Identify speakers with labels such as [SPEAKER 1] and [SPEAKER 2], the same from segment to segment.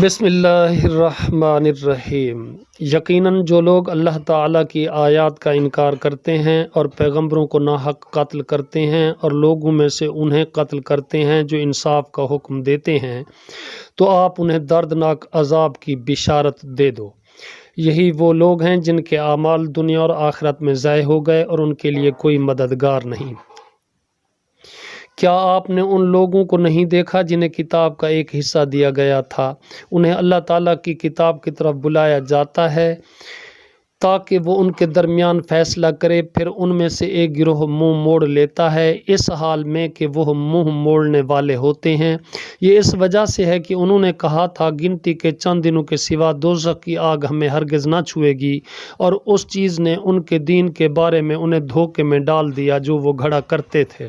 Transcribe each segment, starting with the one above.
[SPEAKER 1] بسم اللہ الرحمن الرحیم۔ یقیناً جو لوگ اللہ تعالیٰ کی آیات کا انکار کرتے ہیں اور پیغمبروں کو ناحق قتل کرتے ہیں اور لوگوں میں سے انہیں قتل کرتے ہیں جو انصاف کا حکم دیتے ہیں، تو آپ انہیں دردناک عذاب کی بشارت دے دو۔ یہی وہ لوگ ہیں جن کے اعمال دنیا اور آخرت میں ضائع ہو گئے اور ان کے لیے کوئی مددگار نہیں۔ کیا آپ نے ان لوگوں کو نہیں دیکھا جنہیں کتاب کا ایک حصہ دیا گیا تھا؟ انہیں اللہ تعالیٰ کی کتاب کی طرف بلایا جاتا ہے تاکہ وہ ان کے درمیان فیصلہ کرے، پھر ان میں سے ایک گروہ منہ موڑ لیتا ہے اس حال میں کہ وہ منہ موڑنے والے ہوتے ہیں۔ یہ اس وجہ سے ہے کہ انہوں نے کہا تھا گنتی کے چند دنوں کے سوا دوزخ کی آگ ہمیں ہرگز نہ چھوئے گی، اور اس چیز نے ان کے دین کے بارے میں انہیں دھوکے میں ڈال دیا جو وہ گھڑا کرتے تھے۔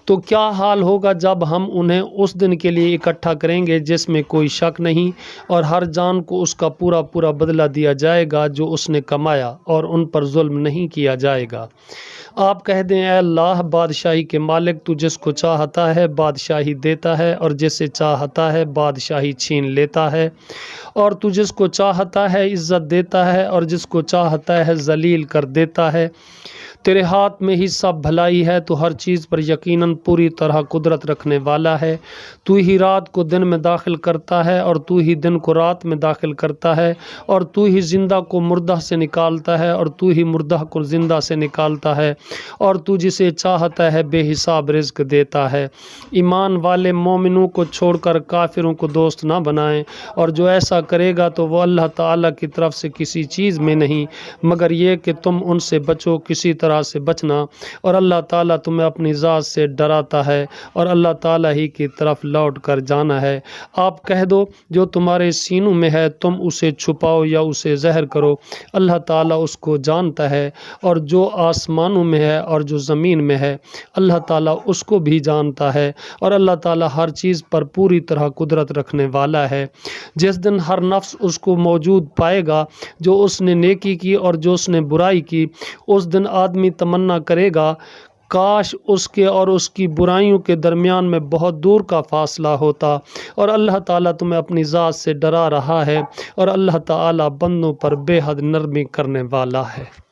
[SPEAKER 1] تو کیا حال ہوگا جب ہم انہیں اس دن کے لیے اکٹھا کریں گے جس میں کوئی شک نہیں، اور ہر جان کو اس کا پورا پورا بدلہ دیا جائے گا جو اس نے کمایا، اور ان پر ظلم نہیں کیا جائے گا۔ آپ کہہ دیں اے اللہ بادشاہی کے مالک، تو جس کو چاہتا ہے بادشاہی دیتا ہے اور جسے چاہتا ہے بادشاہی چھین لیتا ہے، اور تو جس کو چاہتا ہے عزت دیتا ہے اور جس کو چاہتا ہے ذلیل کر دیتا ہے۔ تیرے ہاتھ میں ہی سب بھلائی ہے، تو ہر چیز پر یقیناً پوری طرح قدرت رکھنے والا ہے۔ تو ہی رات کو دن میں داخل کرتا ہے اور تو ہی دن کو رات میں داخل کرتا ہے، اور تو ہی زندہ کو مردہ سے نکالتا ہے اور تو ہی مردہ کو زندہ سے نکالتا ہے، اور تو جسے چاہتا ہے بے حساب رزق دیتا ہے۔ ایمان والے مومنوں کو چھوڑ کر کافروں کو دوست نہ بنائیں، اور جو ایسا کرے گا تو وہ اللہ تعالیٰ کی طرف سے کسی چیز میں نہیں، مگر یہ کہ تم ان سے بچو، کسی طرح سے بچنا، اور اللہ تعالیٰ تمہیں اپنی ذات سے ڈراتا ہے اور اللہ تعالیٰ ہی کی طرف لوٹ کر جانا ہے۔ آپ کہہ دو جو تمہارے سینوں میں ہے تم اسے چھپاؤ یا اسے ظاہر کرو، اللہ تعالیٰ اس کو جانتا ہے، اور جو آسمانوں میں ہے اور جو زمین میں ہے اللہ تعالیٰ اس کو بھی جانتا ہے، اور اللہ تعالیٰ ہر چیز پر پوری طرح قدرت رکھنے والا ہے۔ جس دن ہر نفس اس کو موجود پائے گا جو اس نے نیکی کی اور جو اس نے برائی کی، اس دن آدمی تمنا کرے گا کاش اس کے اور اس کی برائیوں کے درمیان میں بہت دور کا فاصلہ ہوتا، اور اللہ تعالیٰ تمہیں اپنی ذات سے ڈرا رہا ہے، اور اللہ تعالیٰ بندوں پر بے حد نرمی کرنے والا ہے۔